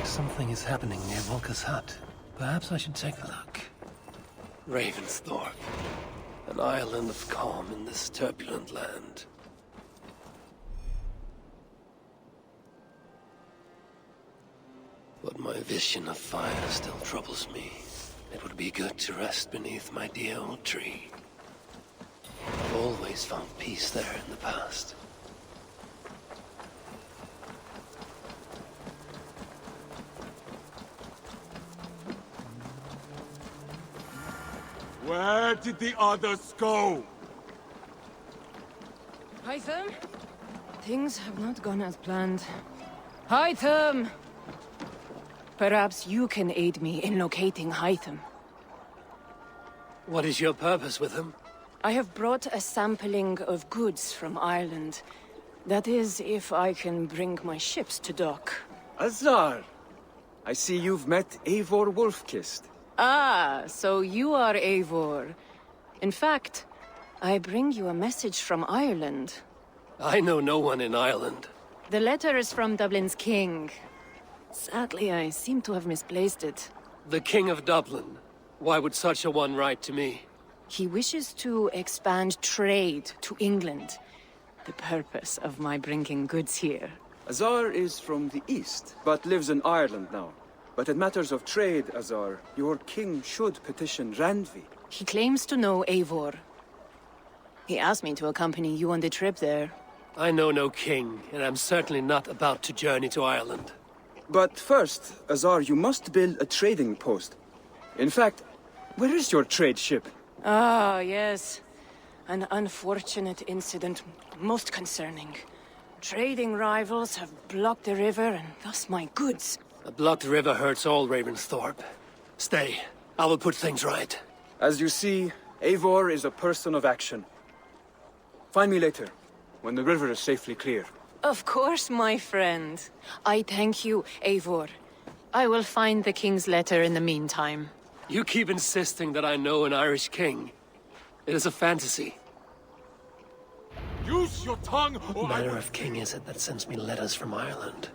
Something is happening near Volker's hut. Perhaps I should take a look. Ravensthorpe. An island of calm in this turbulent land. But my vision of fire still troubles me. It would be good to rest beneath my dear old tree. I've always found peace there in the past. Where did the others go? Hytham? Things have not gone as planned. Hytham! Perhaps you can aid me in locating Hytham. What is your purpose with him? I have brought a sampling of goods from Ireland. That is, if I can bring my ships to dock. Azar! I see you've met Eivor Wolfkist. Ah, so you are Eivor. In fact, I bring you a message from Ireland. I know no one in Ireland. The letter is from Dublin's king. Sadly, I seem to have misplaced it. The King of Dublin. Why would such a one write to me? He wishes to expand trade to England. The purpose of my bringing goods here. Azar is from the east, but lives in Ireland now. But in matters of trade, Azar, your king should petition Randvi. He claims to know Eivor. He asked me to accompany you on the trip there. I know no king, and I'm certainly not about to journey to Ireland. But first, Azar, you must build a trading post. In fact, where is your trade ship? Ah, yes. An unfortunate incident, most concerning. Trading rivals have blocked the river, and thus my goods. A blocked river hurts all Ravensthorpe. Stay. I will put things right. As you see, Eivor is a person of action. Find me later, when the river is safely clear. Of course, my friend. I thank you, Eivor. I will find the king's letter in the meantime. You keep insisting that I know an Irish king. It is a fantasy. Use your tongue, or What manner of king is it that sends me letters from Ireland?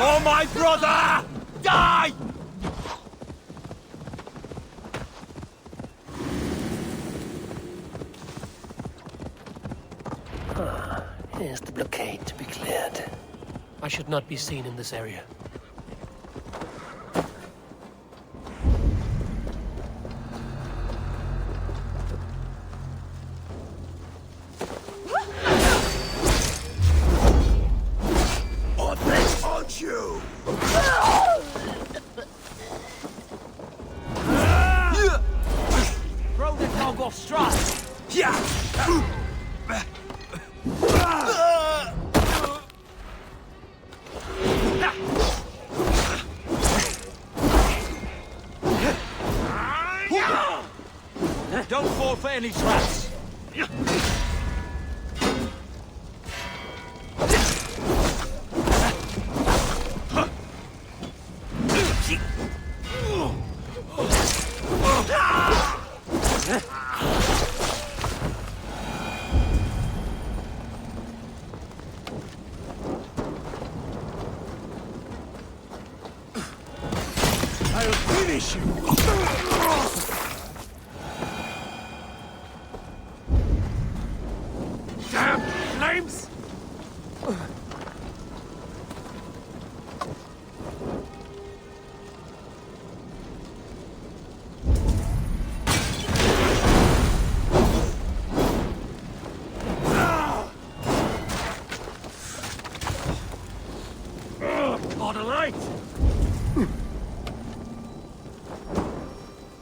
Oh, my brother! Die! Here's the blockade to be cleared. I should not be seen in this area. Throw the dog off stride! Yeah! Don't fall for any traps! I'll finish you! Damn flames! On a light!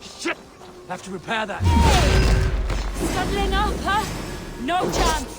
Shit! Have to repair that. Scuttling up, huh? No chance!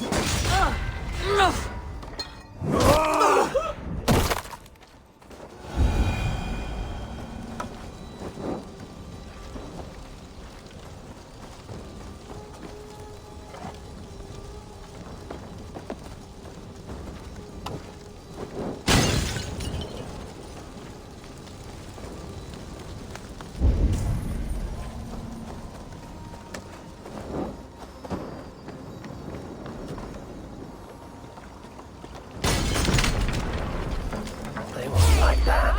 They won't like that.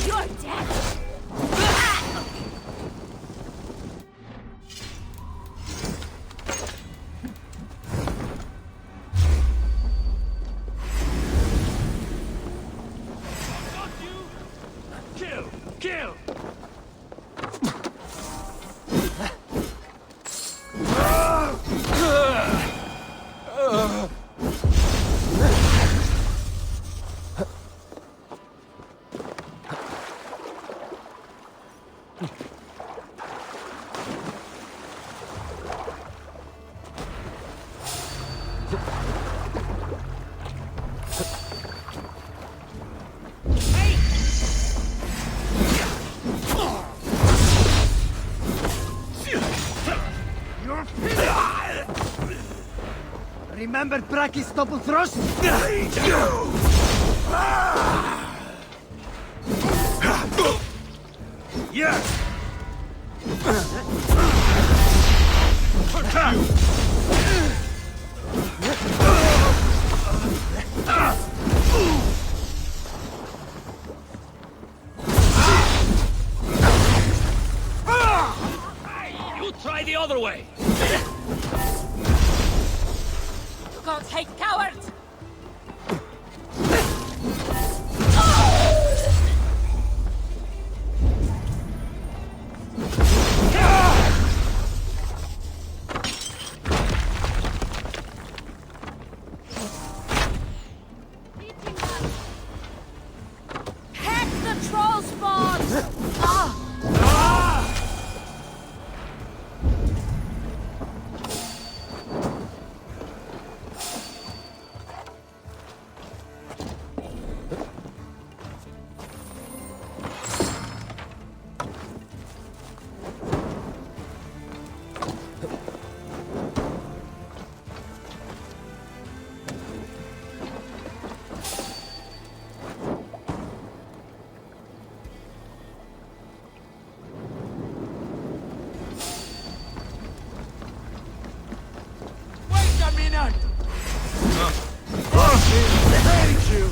You're dead! Kill! Kill! Remember Braki's double thrust? Yes! You try the other way! Gods hate cowards! Heck the troll spawns! Wait a minute! Hate you!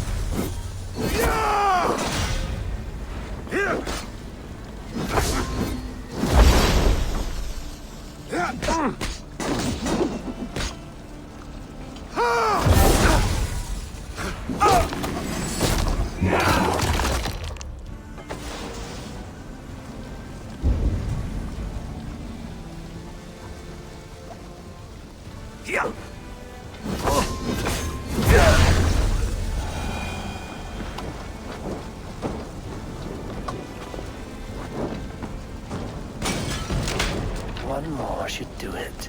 One more should do it.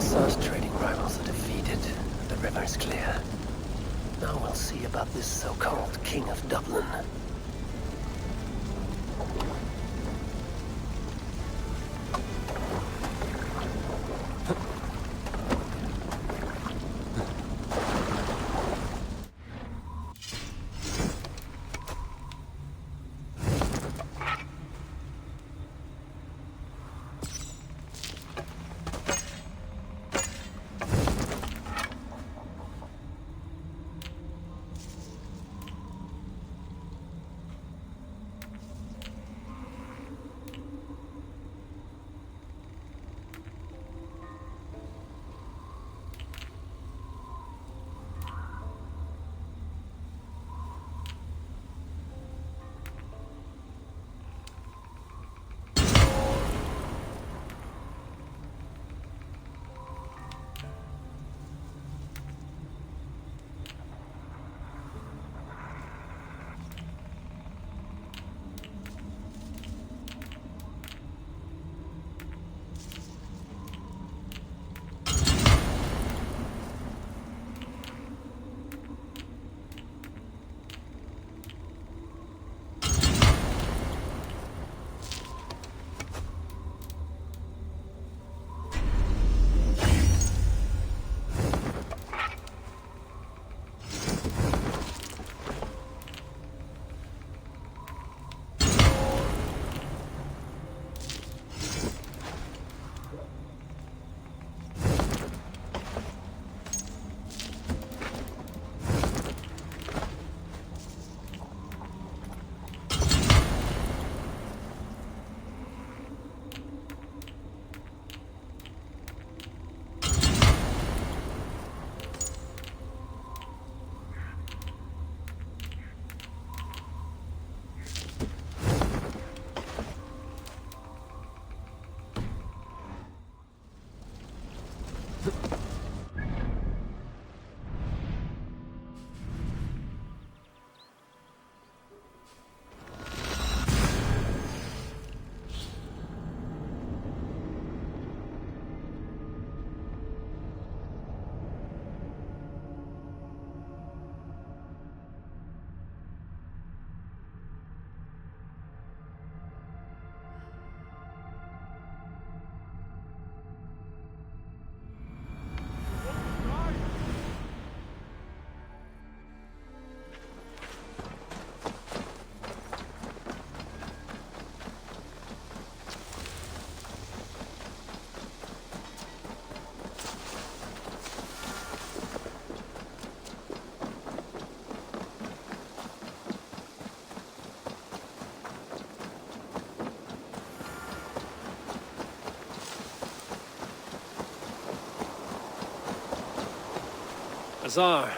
Such trading rivals are defeated. river's clear. Now we'll see about this so-called King of Dublin. Azar,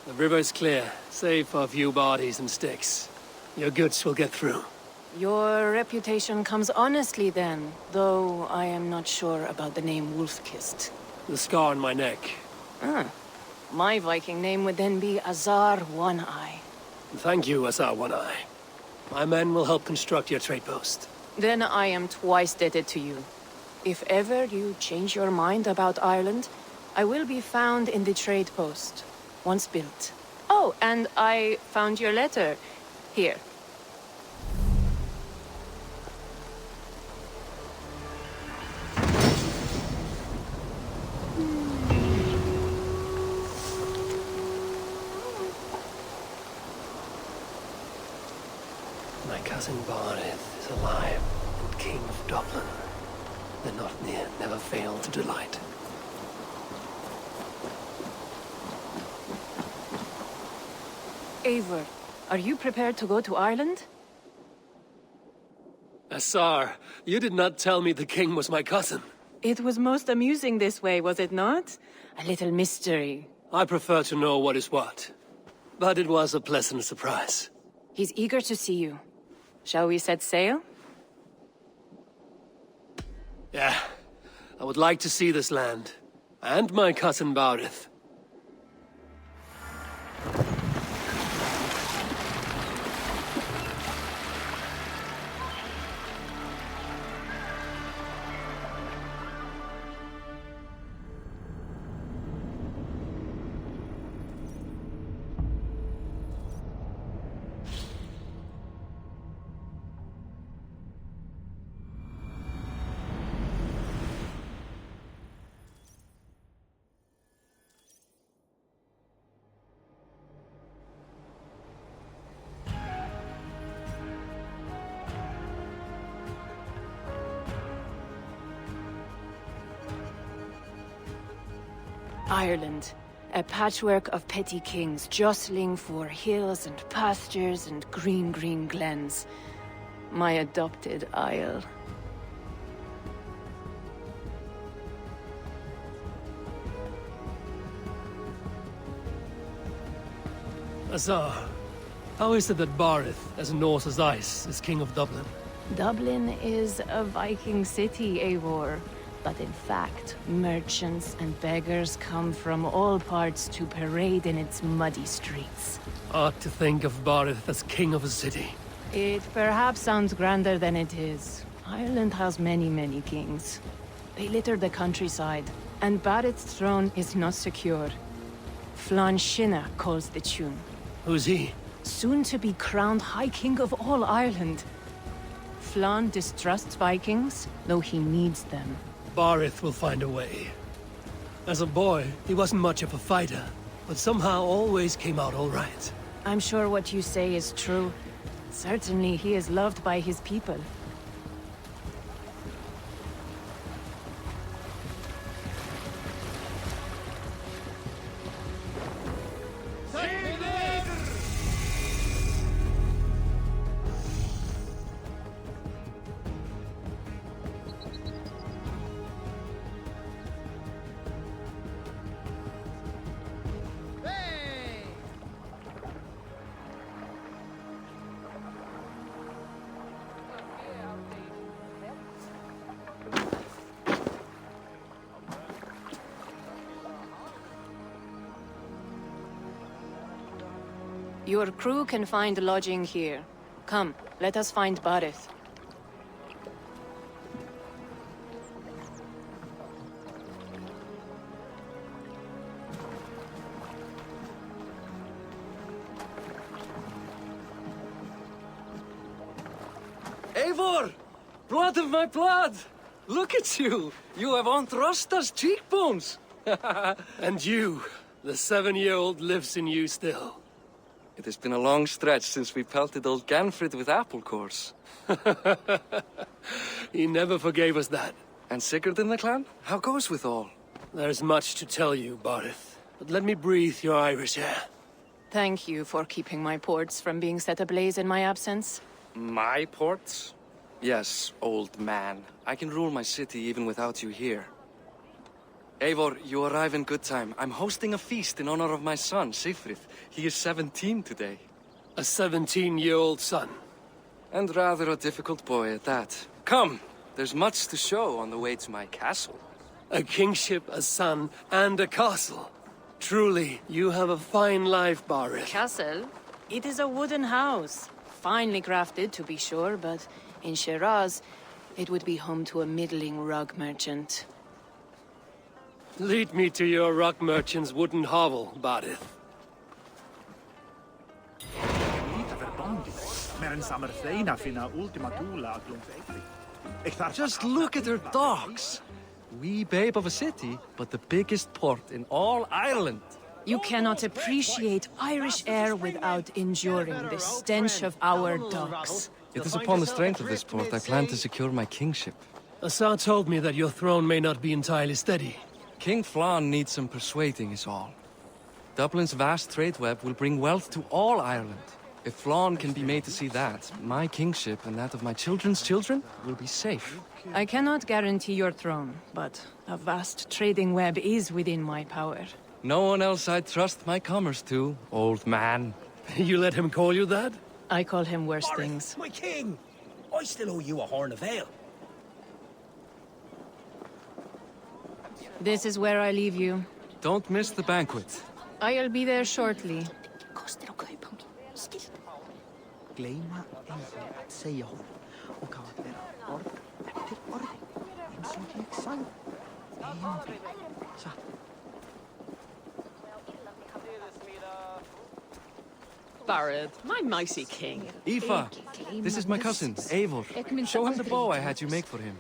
the river's clear, save for a few bodies and sticks. Your goods will get through. Your reputation comes honestly then, though I am not sure about the name Wolf-Kissed. The scar on my neck. My Viking name would then be Azar One-Eye. Thank you, Azar One-Eye. My men will help construct your trade post. Then I am twice indebted to you. If ever you change your mind about Ireland, I will be found in the trade post, once built. Oh, and I found your letter. Here. My cousin Barith is alive and King of Dublin. The Nothnir never fail to delight. Eivor, are you prepared to go to Ireland? Azar, you did not tell me the king was my cousin. It was most amusing this way, was it not? A little mystery. I prefer to know what is what. But it was a pleasant surprise. He's eager to see you. Shall we set sail? Yeah, I would like to see this land. And my cousin Barith. Ireland. A patchwork of petty kings jostling for hills and pastures and green glens. My adopted isle. Azar, how is it that Barith, as Norse as ice, is king of Dublin? Dublin is a Viking city, Eivor. But in fact, merchants and beggars come from all parts to parade in its muddy streets. Odd to think of Barith as king of a city. It perhaps sounds grander than it is. Ireland has many kings. They litter the countryside, and Barith's throne is not secure. Flann Sinna calls the tune. Who's he? Soon to be crowned High King of all Ireland. Flann distrusts Vikings, though he needs them. Barith will find a way. As a boy, he wasn't much of a fighter, but somehow always came out all right. I'm sure what you say is true. Certainly he is loved by his people. Your crew can find lodging here. Come, let us find Barith. Eivor! Blood of my blood! Look at you! You have Aunt Rosta's cheekbones! And you, the 7-year-old lives in you still. It has been a long stretch since we pelted old Ganfrid with apple cores. He never forgave us that. And Sigurd in the clan? How goes with all? There's much to tell you, Barith, but let me breathe your Irish air. Thank you for keeping my ports from being set ablaze in my absence. My ports? Yes, old man. I can rule my city even without you here. Eivor, you arrive in good time. I'm hosting a feast in honor of my son, Sigfrid. He is 17 today. A 17-year-old son. And rather a difficult boy at that. Come, there's much to show on the way to my castle. A kingship, a son, and a castle. Truly, you have a fine life, Barith. Castle? It is a wooden house. Finely crafted, to be sure, but in Shiraz, it would be home to a middling rug merchant. Lead me to your rock merchant's wooden hovel, Barith. Just look at her docks. Wee babe of a city, but the biggest port in all Ireland. You cannot appreciate Irish air without enduring the stench of our docks. It is upon the strength of this port I plan to secure my kingship. Assar told me that your throne may not be entirely steady. King Flann needs some persuading is all. Dublin's vast trade web will bring wealth to all Ireland. If Flann can be made to see that, my kingship and that of my children's children will be safe. I cannot guarantee your throne, but a vast trading web is within my power. No one else I'd trust my commerce to, old man. You let him call you that? I call him worse things. My king! I still owe you a horn of ale. This is where I leave you. Don't miss the banquet. I'll be there shortly. Gleyma engu að segja honum og hvað að vera orð eftir orði eins og ég sagði. Satt. Barith, my mighty king. Aoife, this is my cousin, Eivor. Show him the bow I had you make for him.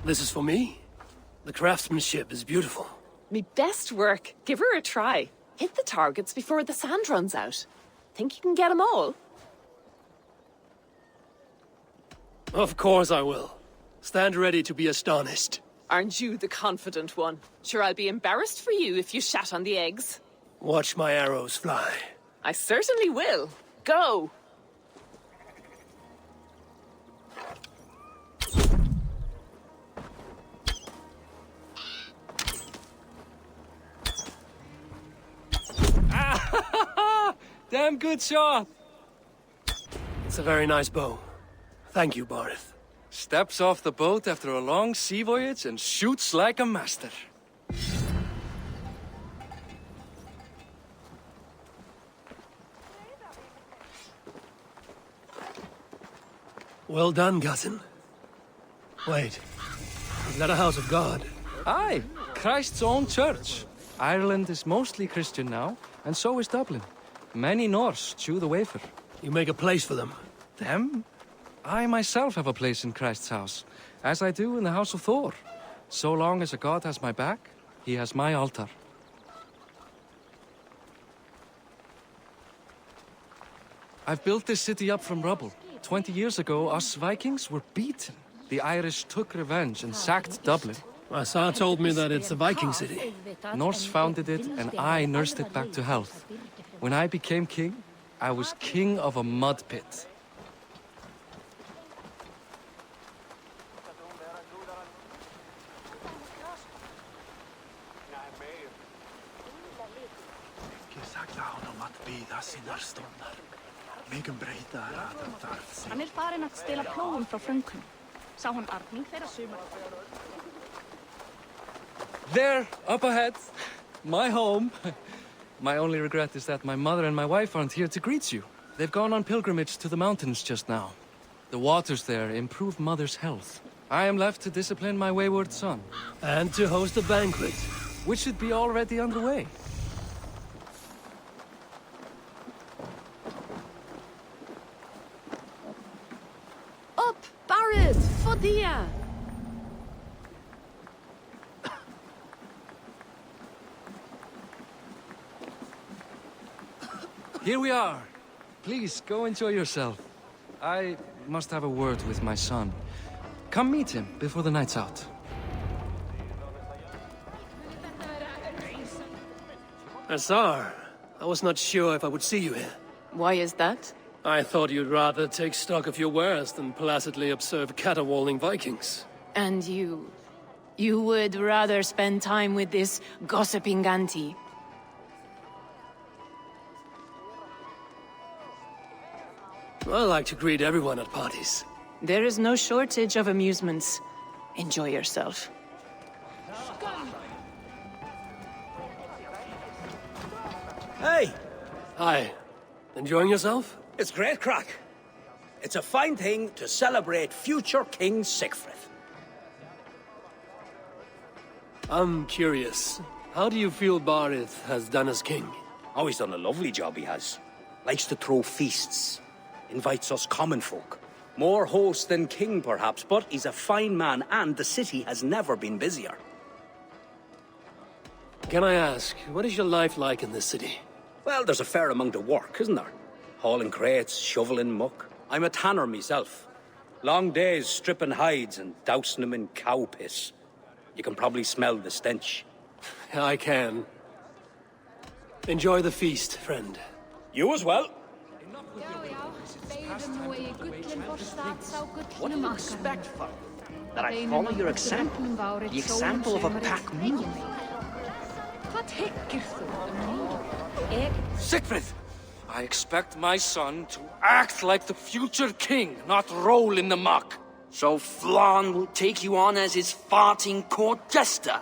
This is for me? The craftsmanship is beautiful. Me best work. Give her a try. Hit the targets before the sand runs out. Think you can get them all? Of course I will. Stand ready to be astonished. Aren't you the confident one? Sure, I'll be embarrassed for you if you shat on the eggs. Watch my arrows fly. I certainly will. Go! Damn good shot! It's a very nice bow. Thank you, Barith. Steps off the boat after a long sea voyage and shoots like a master. Well done, cousin. Wait, is that a house of God? Aye, Christ's own church. Ireland is mostly Christian now, and so is Dublin. Many Norse chew the wafer. You make a place for them. Them? I myself have a place in Christ's house, as I do in the house of Thor. So long as a god has my back, he has my altar. I've built this city up from rubble. 20 years ago, us Vikings were beaten. The Irish took revenge and sacked Dublin. My Sar told me that it's a Viking city. Norse founded it, and I nursed it back to health. When I became king, I was king of a mud pit. Hann farinn að stela plógum frá frönkum. Sá hann arning þeirra sumar. There, up ahead. My home. My only regret is that my mother and my wife aren't here to greet you. They've gone on pilgrimage to the mountains just now. The waters there improve mother's health. I am left to discipline my wayward son. And to host a banquet. Which should be already underway. Up, Barret, Fodia! Here we are. Please, go enjoy yourself. I must have a word with my son. Come meet him before the night's out. Azar, I was not sure if I would see you here. Why is that? I thought you'd rather take stock of your wares than placidly observe caterwauling Vikings. And you... you would rather spend time with this gossiping auntie? I like to greet everyone at parties. There is no shortage of amusements. Enjoy yourself. Hey, Hi. Enjoying yourself? it's great crack. It's a fine thing to celebrate future King Sigfrid. I'm curious. How do you feel Barith has done as king? Oh, he's done a lovely job, he has. Likes to throw feasts. Invites us common folk. More host than king, perhaps, but he's a fine man, and the city has never been busier. Can I ask, what is your life like in this city? Well, there's a fair amount of work, isn't there? Hauling crates, shoveling muck. I'm a tanner myself. Long days stripping hides and dousing them in cow piss. You can probably smell the stench. I can. Enjoy the feast, friend. You as well. What do you expect, Father? That I follow your example? The example of a pack mule? What hyggir þú? Sigfrid! I expect my son to act like the future king, not roll in the muck. So Flann will take you on as his farting court jester?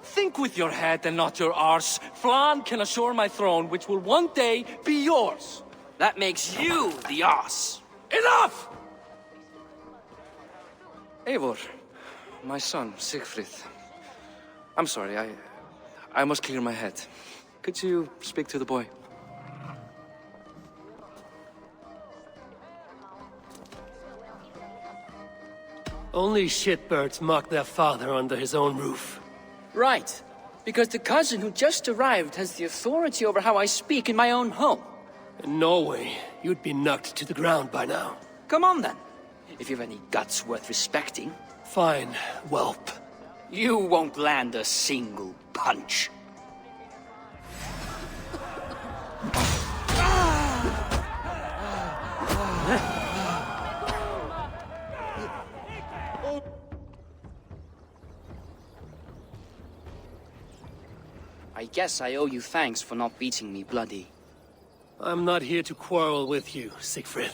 Think with your head and not your arse. Flann can assure my throne, which will one day be yours. That makes you the ass. Enough! Eivor, my son, Sigfrid. I'm sorry, I must clear my head. Could you speak to the boy? Only shitbirds mock their father under his own roof. Right. Because the cousin who just arrived has the authority over how I speak in my own home. In Norway, you'd be knocked to the ground by now. Come on then. If you've any guts worth respecting. Fine, whelp. You won't land a single punch. I guess I owe you thanks for not beating me bloody. I'm not here to quarrel with you, Siegfried.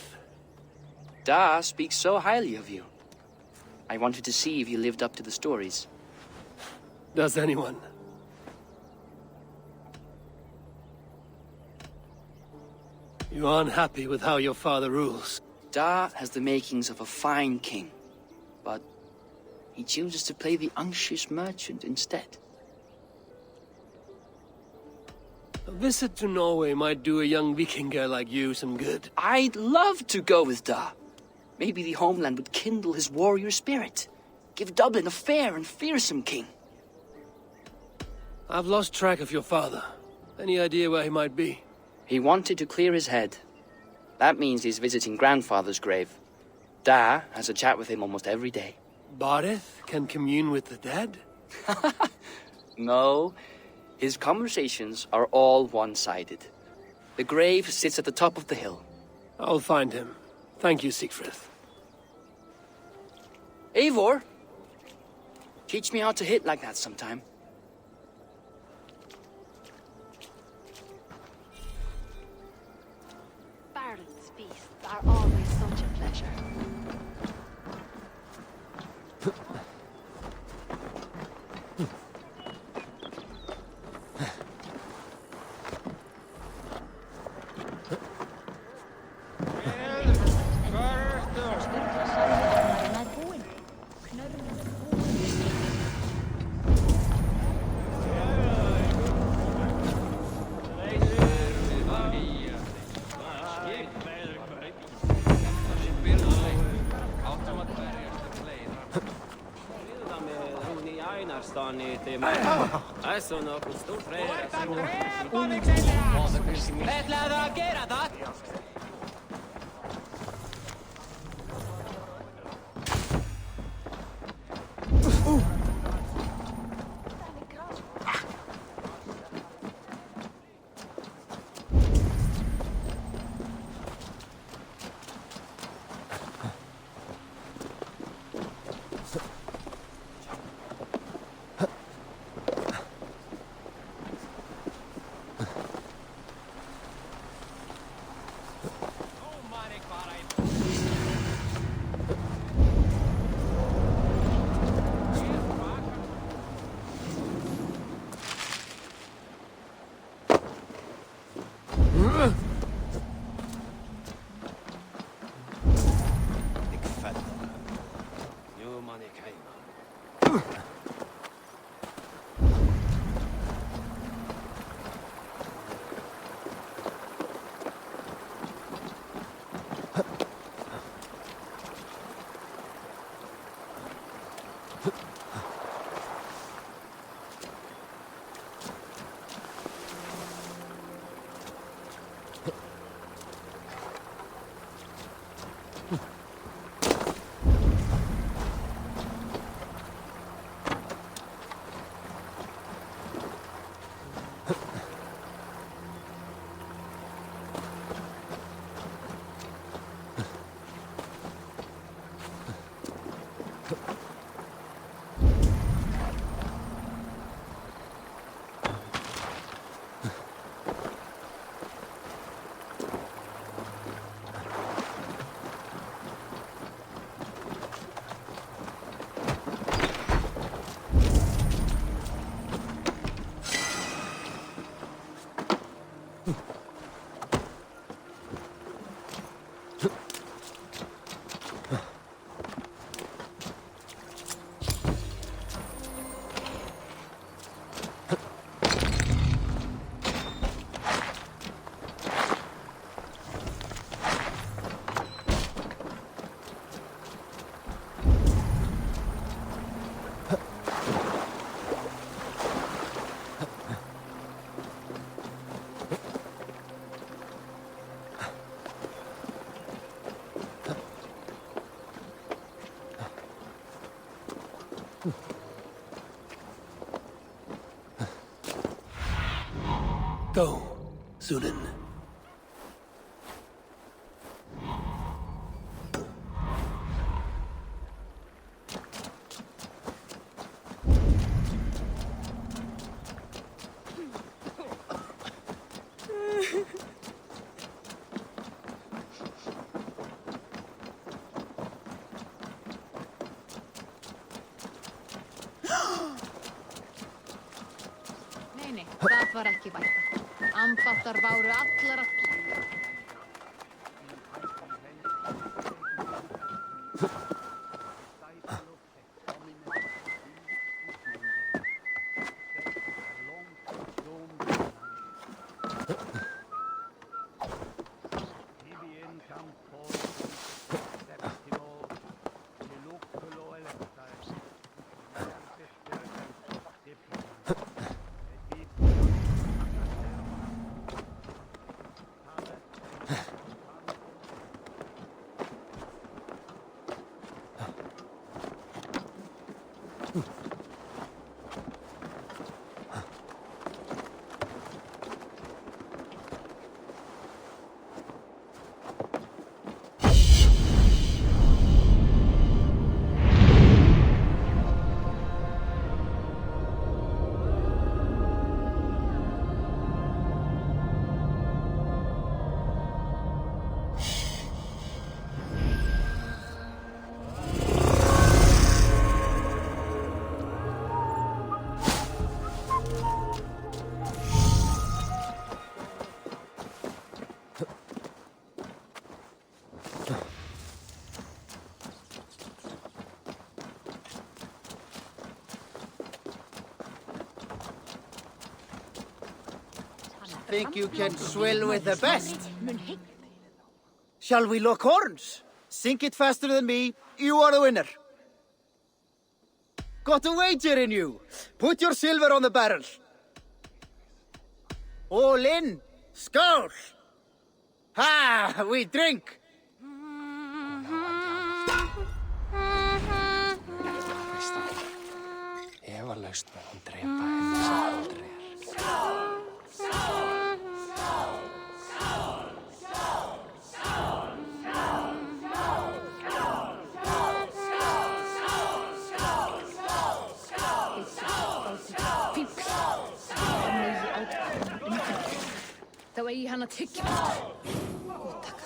Da speaks so highly of you. I wanted to see if you lived up to the stories. Does anyone? You are unhappy with how your father rules. Da has the makings of a fine king, but he chooses to play the unctuous merchant instead. A visit to Norway might do a young Vikinger like you some good. I'd love to go with Da. Maybe the homeland would kindle his warrior spirit. Give Dublin a fair and fearsome king. I've lost track of your father. Any idea where he might be? He wanted to clear his head. That means he's visiting grandfather's grave. Da has a chat with him almost every day. Barith can commune with the dead? No, his conversations are all one-sided. The grave sits at the top of the hill. I'll find him. Thank you, Siegfried. Eivor, teach me how to hit like that sometime. Baron's feasts are always such a pleasure. Go, Sunan. Nei, það var ekki væta. Ambáttar váru allar að... Think you can swill with the best? Shall we lock horns? Sink it faster than me, you are the winner. Got a wager in you. Put your silver on the barrel. All in. Skål! Ha! We drink! Efalaust mun hún drepa henni sem aldrei er. Þá eigi hann að tyggja aftur. Ó, takk.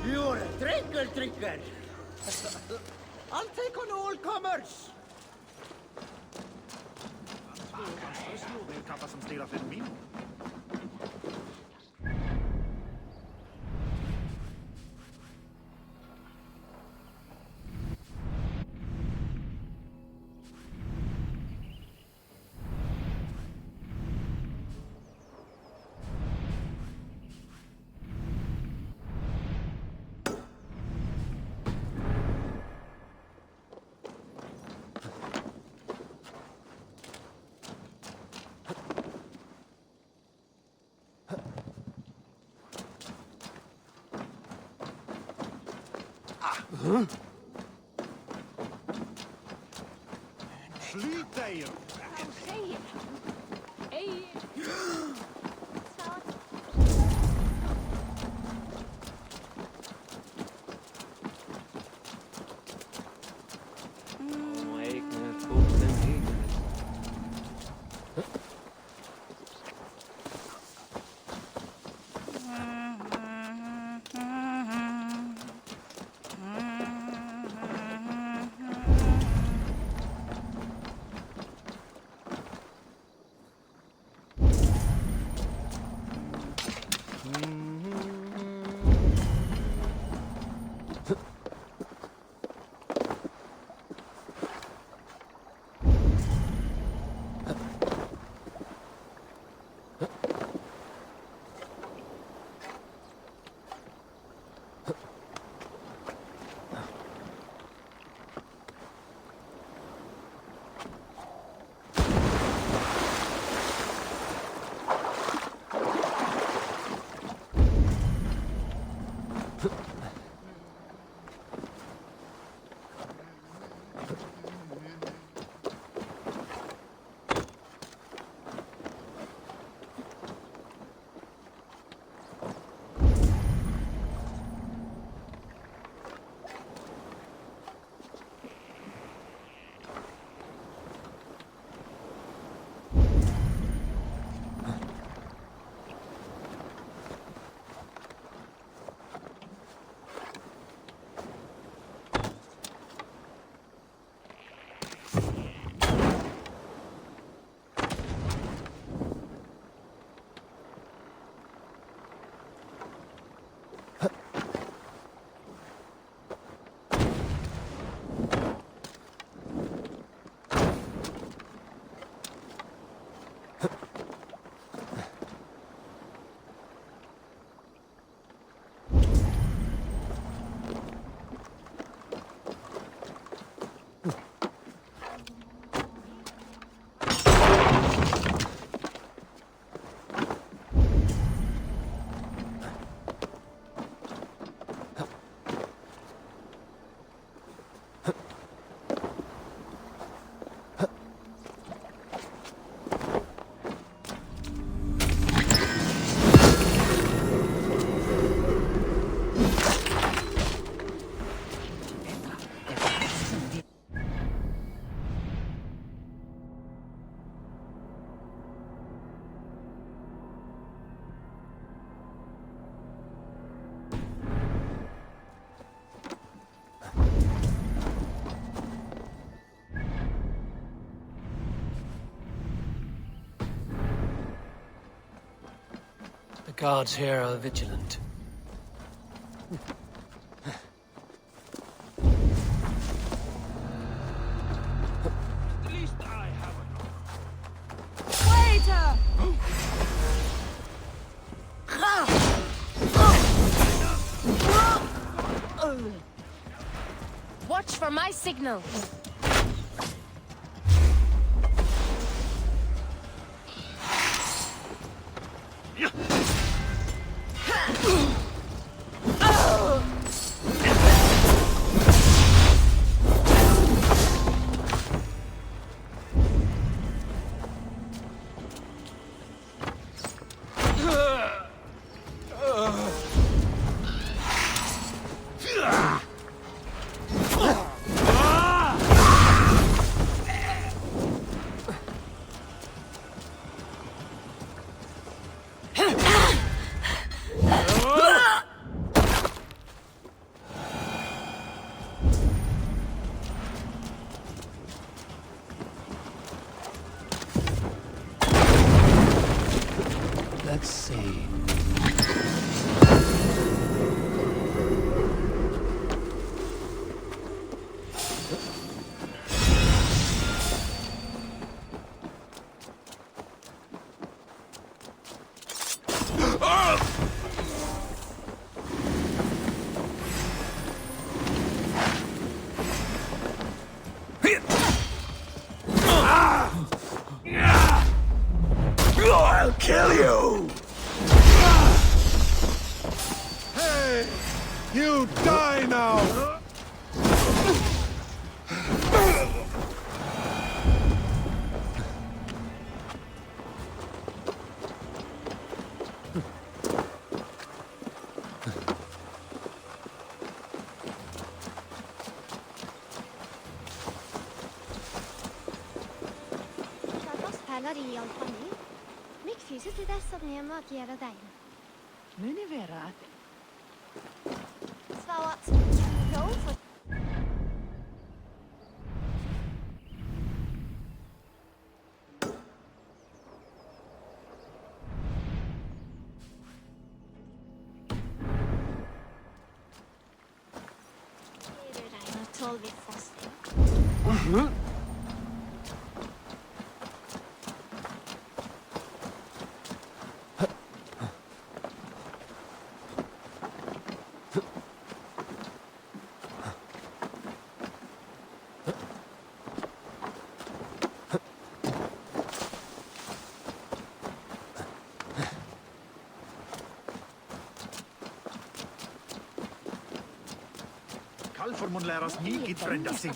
You're a drinker. I'll take on all comers. Þá segir hann. Eigi... The guards here are vigilant. Watch for my signal. Let's see. I'll kill you! Hey! You die now! Muni vera að Kalfur mun lære os mikið frænda sig.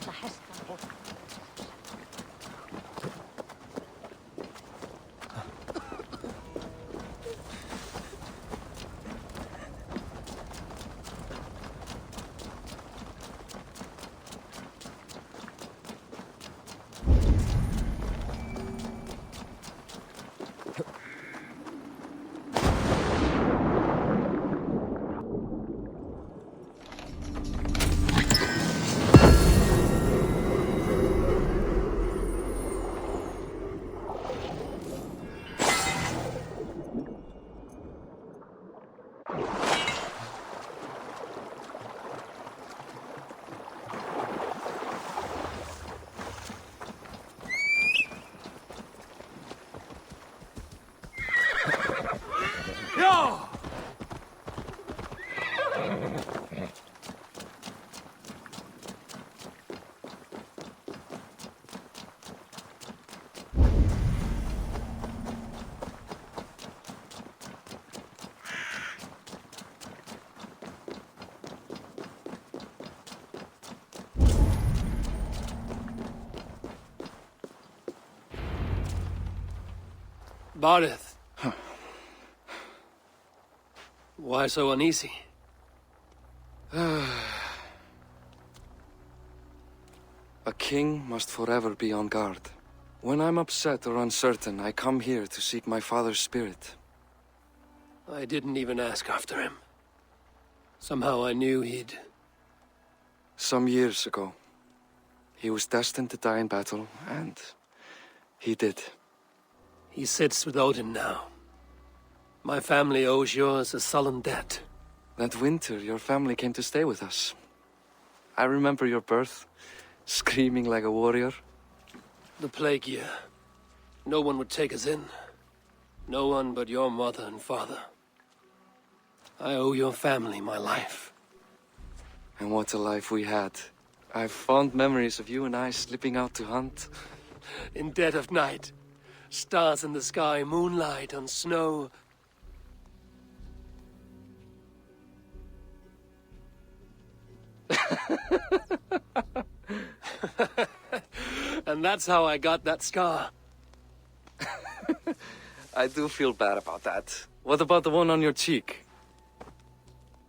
Bardeth. Why so uneasy? A king must forever be on guard. When I'm upset or uncertain, I come here to seek my father's spirit. I didn't even ask after him. Somehow I knew he'd... Some years ago, he was destined to die in battle, and he did. He sits with Odin now. My family owes yours a sullen debt. That winter, your family came to stay with us. I remember your birth, screaming like a warrior. The plague year. No one would take us in. No one but your mother and father. I owe your family my life. And what a life we had. I have fond memories of you and I slipping out to hunt. In dead of night. Stars in the sky, moonlight on snow. And that's how I got that scar. I do feel bad about that. What about the one on your cheek?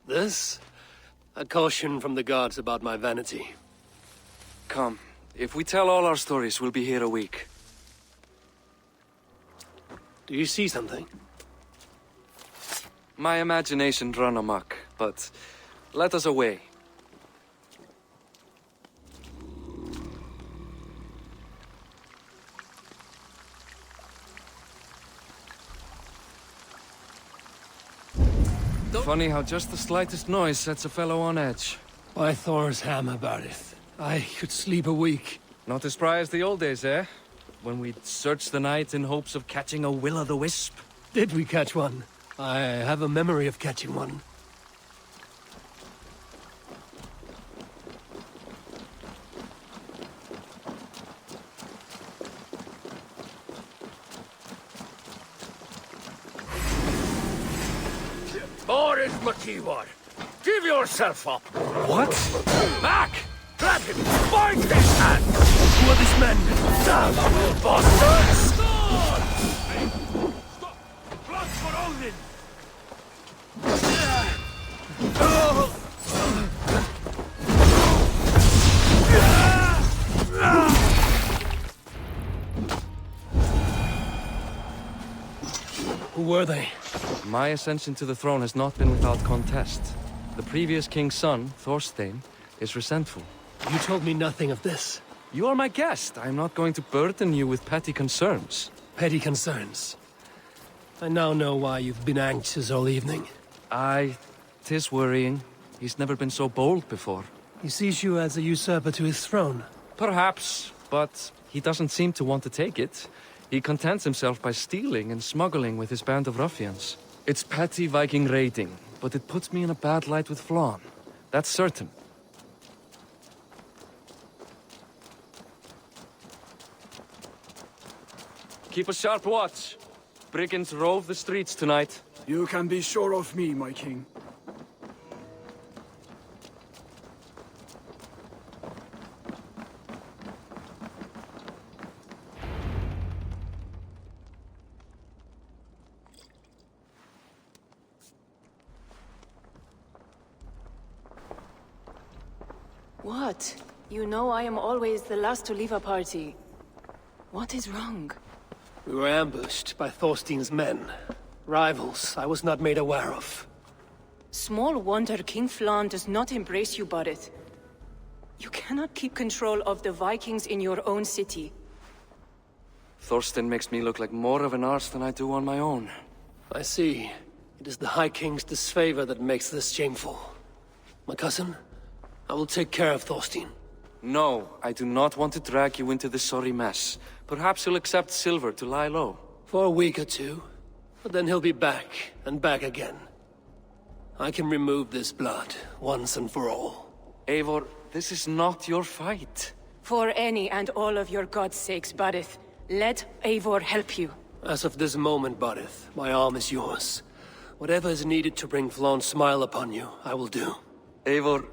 This? A caution from the gods about my vanity. Come, if we tell all our stories, we'll be here a week. Do you see something? My imagination run amok, but let us away. Funny how just the slightest noise sets a fellow on edge. By Thor's hammer, Bardeth. I could sleep a week. Not as spry as the old days, eh? When we'd search the night in hopes of catching a will-o'-the-wisp. Did we catch one? I have a memory of catching one. Boris McKeewar, give yourself up. What? Back! Grab him! Bind his hand! Who are these men? Damn you bastards! Hey, stop! Blood for Odin! Who were they? My ascension to the throne has not been without contest. The previous king's son, Thorstein, is resentful. You told me nothing of this. You are my guest. I am not going to burden you with petty concerns. Petty concerns. I now know why you've been anxious all evening. Aye, 'tis worrying. He's never been so bold before. He sees you as a usurper to his throne. Perhaps, but he doesn't seem to want to take it. He contents himself by stealing and smuggling with his band of ruffians. It's petty Viking raiding, but it puts me in a bad light with Flann. That's certain. Keep a sharp watch. Brigands rove the streets tonight. You can be sure of me, my king. What? You know I am always the last to leave a party. What is wrong? We were ambushed by Thorstein's men. Rivals I was not made aware of. Small wonder King Flann does not embrace you, Bardeth. You cannot keep control of the Vikings in your own city. Thorstein makes me look like more of an arse than I do on my own. I see. It is the High King's disfavor that makes this shameful. My cousin, I will take care of Thorstein. No, I do not want to drag you into this sorry mess. Perhaps he'll accept silver to lie low. For a week or two. But then he'll be back, and back again. I can remove this blood, once and for all. Eivor, this is not your fight. For any and all of your gods' sakes, Bardeth, let Eivor help you. As of this moment, Bardeth, my arm is yours. Whatever is needed to bring Flawn's smile upon you, I will do. Eivor,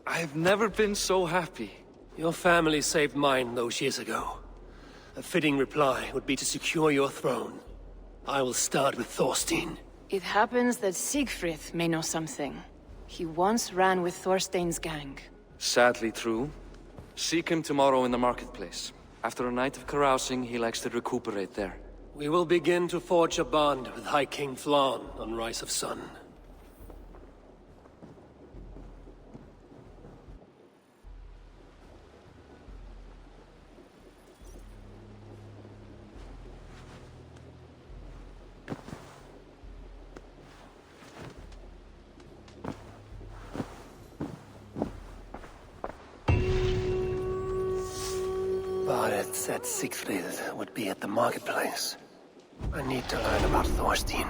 I've never been so happy. Your family saved mine those years ago. A fitting reply would be to secure your throne. I will start with Thorstein. It happens that Siegfried may know something. He once ran with Thorstein's gang. Sadly true. Seek him tomorrow in the marketplace. After a night of carousing, he likes to recuperate there. We will begin to forge a bond with High King Flann on Rise of Sun. But it said Siegfried would be at the marketplace. I need to learn about Thorstein.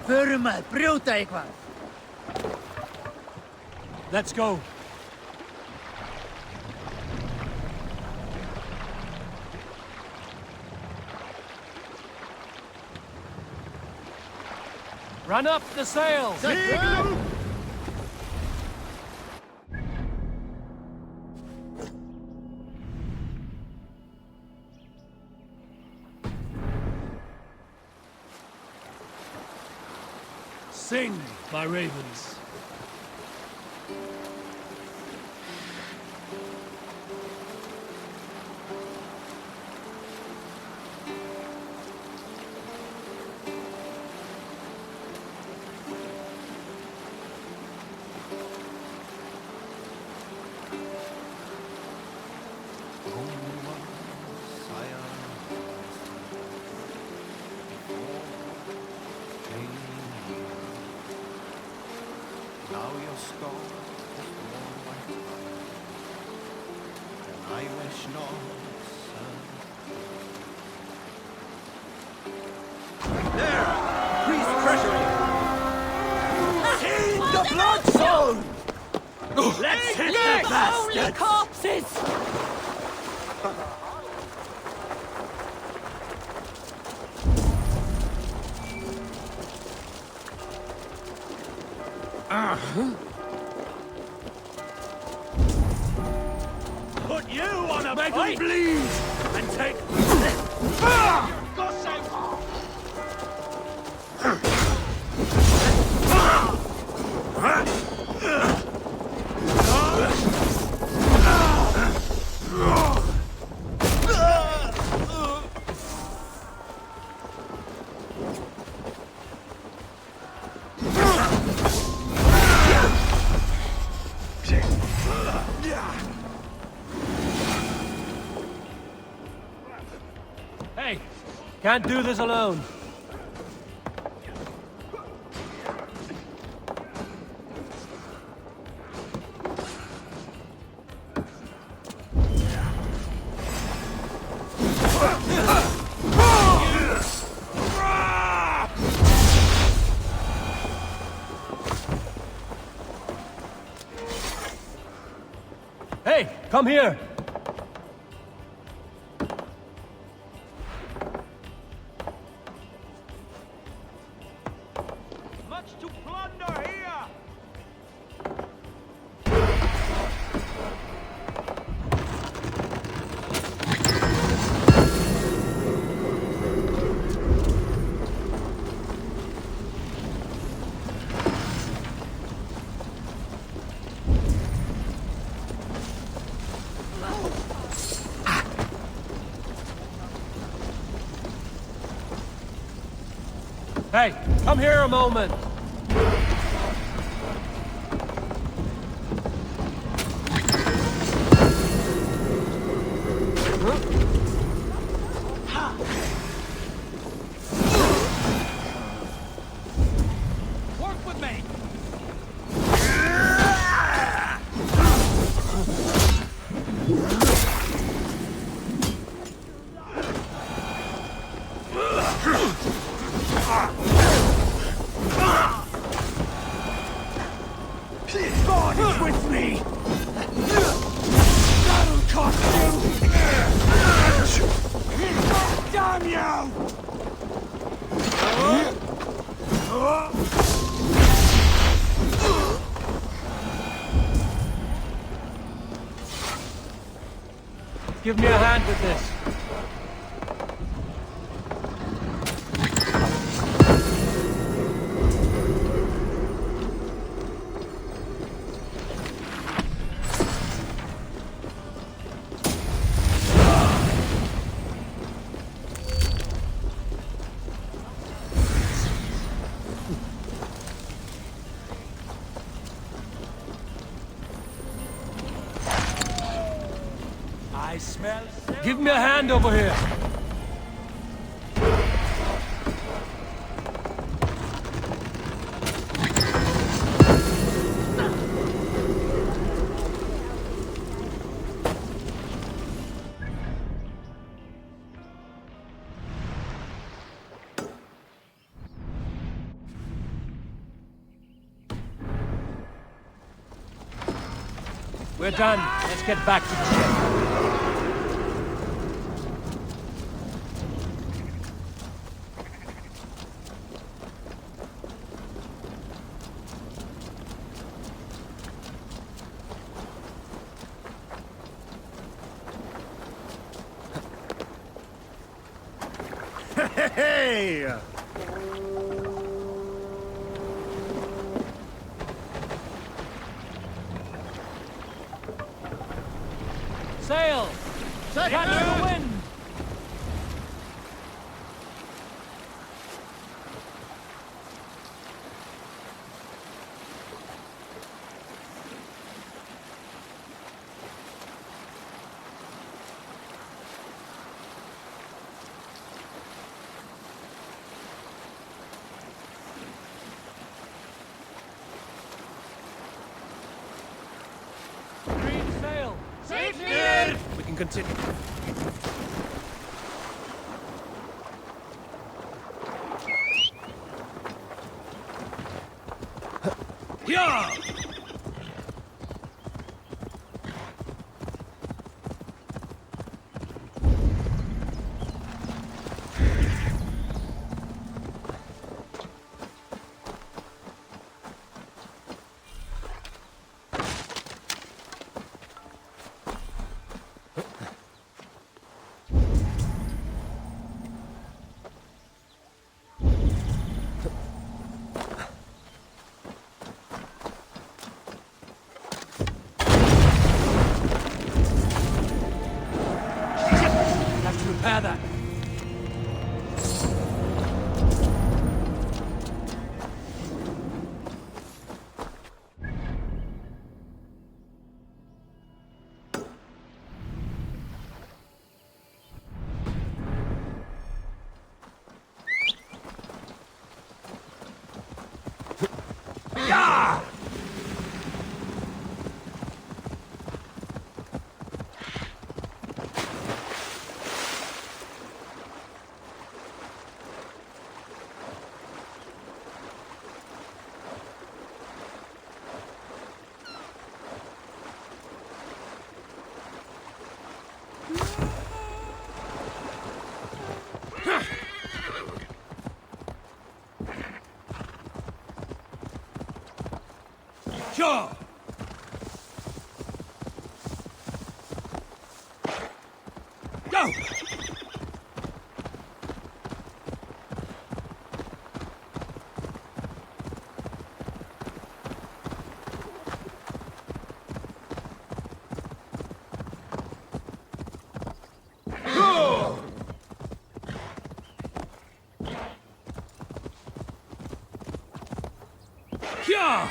Förum að brjóta eitthvað. Let's go. Run up the sails! Sing, my ravens. Now your skull is worn by time, and I wish not, There! Priest treasury! See the blood zone! Let's hit the bastards! Corpses! Put you on a make them bleed and take. Hey, can't do this alone. Hey, come here! Much to plunder here! Hey, come here a moment! Give me a hand with this. Give me a hand over here. We're done. Let's get back to the ship. Hey! Sail! Catch the wind! Green sail! Safety! We can continue. Yeah! Have to repair that. Yeah! Sure! Go! Go! Yeah!